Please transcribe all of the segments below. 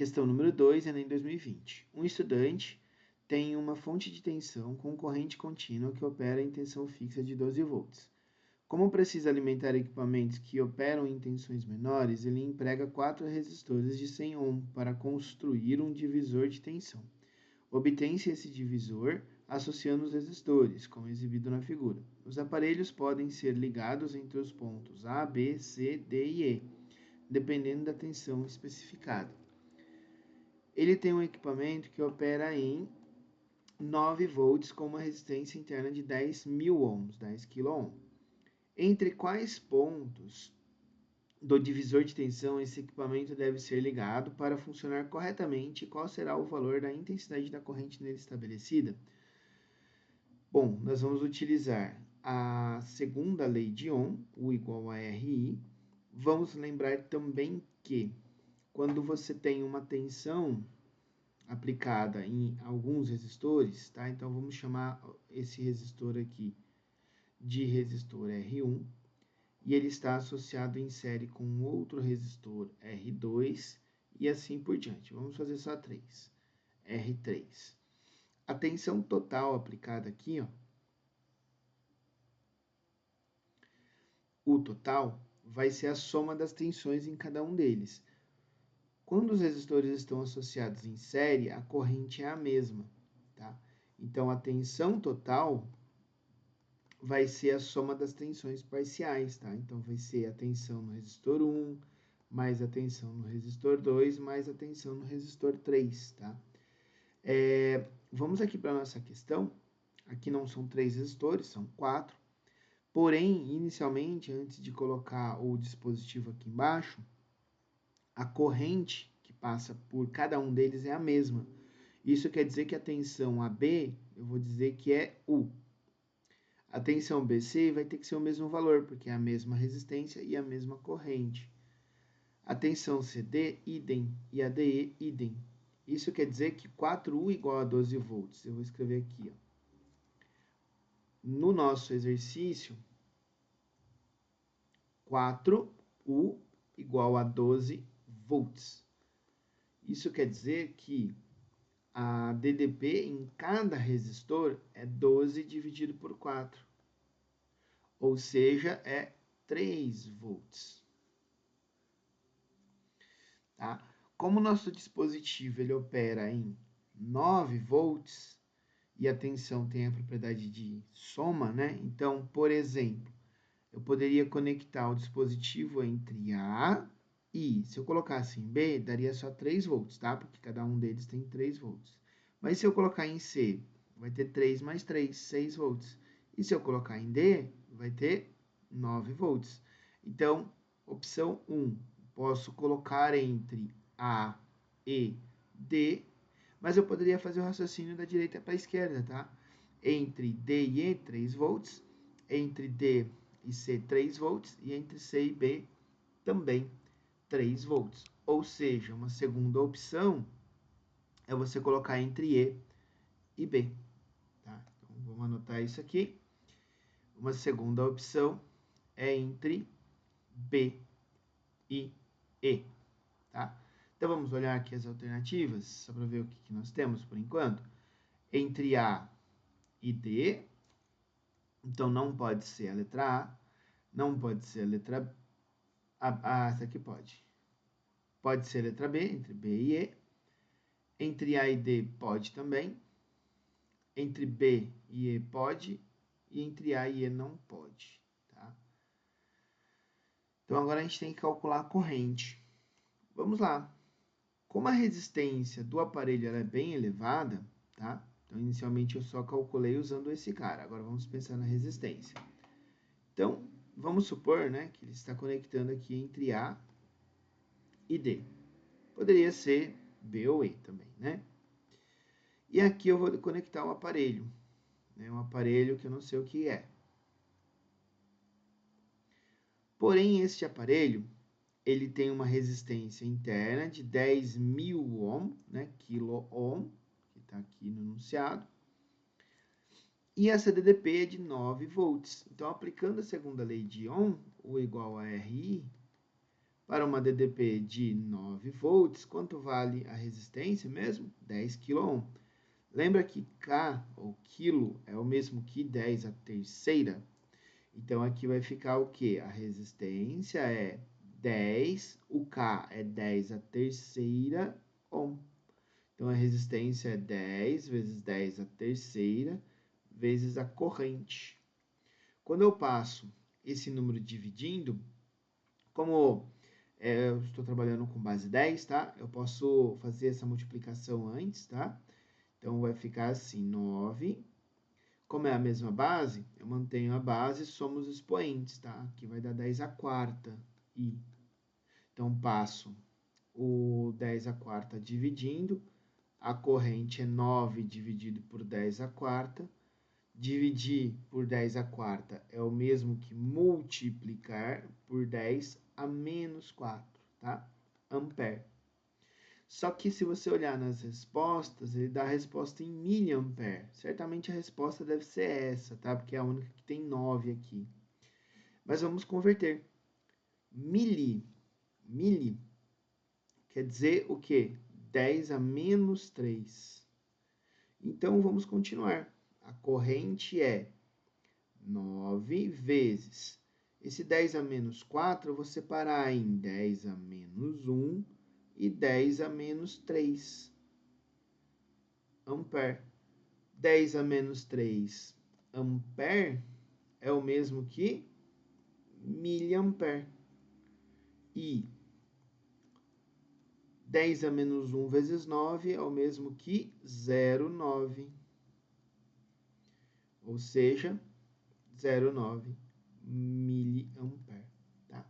Questão número 2, Enem 2020. Um estudante tem uma fonte de tensão com corrente contínua que opera em tensão fixa de 12 volts. Como precisa alimentar equipamentos que operam em tensões menores, ele emprega 4 resistores de 100 ohm para construir um divisor de tensão. Obtém-se esse divisor associando os resistores, como exibido na figura. Os aparelhos podem ser ligados entre os pontos A, B, C, D e E, dependendo da tensão especificada. Ele tem um equipamento que opera em 9 volts com uma resistência interna de 10.000 ohms, 10 kΩ. Entre quais pontos do divisor de tensão esse equipamento deve ser ligado para funcionar corretamente e qual será o valor da intensidade da corrente nele estabelecida? Bom, nós vamos utilizar a segunda lei de Ohm, U igual a RI. Vamos lembrar também que quando você tem uma tensão aplicada em alguns resistores, tá? Então vamos chamar esse resistor aqui de resistor R1 e ele está associado em série com outro resistor R2 e assim por diante. Vamos fazer só 3. R3. A tensão total aplicada aqui, ó, o total vai ser a soma das tensões em cada um deles. Quando os resistores estão associados em série, a corrente é a mesma, tá? Então a tensão total vai ser a soma das tensões parciais, tá? Então vai ser a tensão no resistor 1, mais a tensão no resistor 2, mais a tensão no resistor 3, tá? Vamos aqui para a nossa questão. Aqui não são 3 resistores, são 4. Porém, inicialmente, antes de colocar o dispositivo aqui embaixo, a corrente que passa por cada um deles é a mesma. Isso quer dizer que a tensão AB, eu vou dizer que é U. A tensão BC vai ter que ser o mesmo valor, porque é a mesma resistência e a mesma corrente. A tensão CD, idem, e a DE, idem. Isso quer dizer que 4U igual a 12 volts. Eu vou escrever aqui, ó. No nosso exercício, 4U igual a 12 volts. Isso quer dizer que a DDP em cada resistor é 12 dividido por 4. Ou seja, é 3 volts. Tá? Como o nosso dispositivo ele opera em 9 volts e a tensão tem a propriedade de soma, né? Então, por exemplo, eu poderia conectar o dispositivo entre A e, se eu colocasse em B, daria só 3 volts, tá? Porque cada um deles tem 3 volts. Mas se eu colocar em C, vai ter 3 mais 3, 6 volts. E se eu colocar em D, vai ter 9 volts. Então, opção 1, posso colocar entre A e D, mas eu poderia fazer o raciocínio da direita para a esquerda, tá? Entre D e E, 3 volts, entre D e C, 3 volts, e entre C e B, também 3 volts. Ou seja, uma segunda opção é você colocar entre E B. Tá? Então, vamos anotar isso aqui. Uma segunda opção é entre B e E. Tá? Então, vamos olhar aqui as alternativas, só para ver o que nós temos por enquanto. Entre A e D, então não pode ser a letra A, não pode ser a letra B. Essa aqui pode. Pode ser a letra B, entre B e E. Entre A e D pode também. Entre B e E pode. E entre A e E não pode. Tá? Então, agora a gente tem que calcular a corrente. Vamos lá. Como a resistência do aparelho ela é bem elevada, tá? Então, inicialmente eu só calculei usando esse cara. Agora vamos pensar na resistência. Então, vamos supor, né, que ele está conectando aqui entre A e D. Poderia ser B ou E também, né? E aqui eu vou conectar um aparelho, né? Um aparelho que eu não sei o que é. Porém, este aparelho, ele tem uma resistência interna de 10.000 ohm, né? Quilo-ohm, que está aqui no enunciado. E essa DDP é de 9 volts. Então, aplicando a segunda lei de Ohm, U igual a RI, Para uma DDP de 9 volts, quanto vale a resistência mesmo? 10 kΩ. Lembra que K, ou quilo, é o mesmo que 10 à terceira? Então, aqui vai ficar o quê? A resistência é 10, o K é 10 à terceira ohm. Então, a resistência é 10 vezes 10 à terceira vezes a corrente. Quando eu passo esse número dividindo, como eu estou trabalhando com base 10, tá? Eu posso fazer essa multiplicação antes, tá? Então, vai ficar assim, 9. Como é a mesma base, eu mantenho a base, somos expoentes, tá? Aqui vai dar 10 à quarta i. Então, passo o 10 à quarta dividindo, a corrente é 9 dividido por 10 à quarta. Dividir por 10 à quarta é o mesmo que multiplicar por 10 a menos 4, tá? Ampere. Só que se você olhar nas respostas, ele dá a resposta em miliampere. Certamente a resposta deve ser essa, tá? Porque é a única que tem 9 aqui. Mas vamos converter. Mili quer dizer o quê? 10 a menos 3. Então, vamos continuar. A corrente é 9 vezes. Esse 10 a menos 4, eu vou separar em 10 a menos 1 e 10 a menos 3 ampere. 10 a menos 3 ampere é o mesmo que miliampere. E 10 a menos 1 vezes 9 é o mesmo que 0,9. Ou seja, 0,9 miliampere. Tá?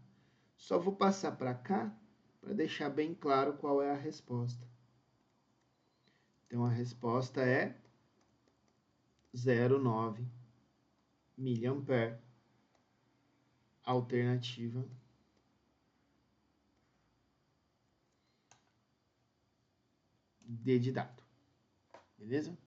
Só vou passar para cá para deixar bem claro qual é a resposta. Então, a resposta é 0,9 miliampere. Alternativa D de dado. Beleza?